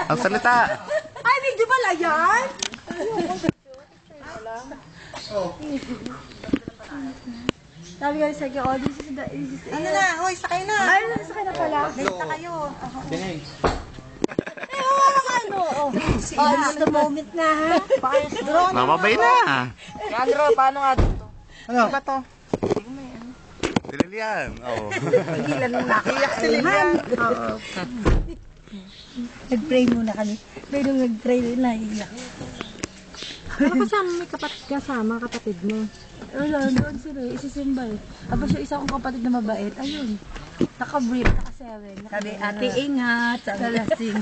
Ang salita. Ay, medyo pala yan? Sabi ko sa akin, oh, this is it. Ano na? Hoy, sakay na. Ay, sakay na pala. Late na kayo. Ano? Oh, this is the moment na, ha? Mamabay na. Andro, paano nga dito? Ano? Ba to? Lilian. Oo. Tigilan mo na. Iyak si Lilian. Oo. Nag-pray muna kami. Pero nag-pray rin na iyak. Ano kasama may kapatid mo? Wala, doon sila. Isisimba eh. Tapos yung isa kong kapatid na mabait, ayun. Naka-brief, naka-7. Sabi, ate, ingat. Sa lasing.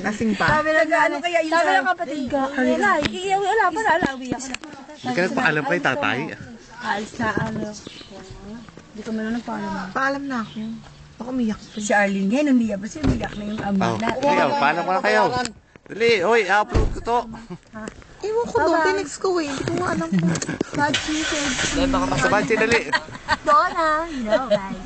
Lasing pa. Sabi na ano kaya yun sabi ng kapatid ko, wala, iiyaw, wala pa, alawi ako na. Hindi ka nagpaalam kay tatay. Alis na, ano. Hindi ko man nagpaalam. Paalam na ako. Ako umiyak. Si Arlene ngayon, umiyak pa siya, umiyak na yung ama Oh. na. Lilian, paalam ko na kayo. Dali, oy, i-upload ko to. Ewan ko doon, tinex ko eh. Hindi ko nga alam ko. Bad cheated. Sa bansi, dali. Donna, you know, guys.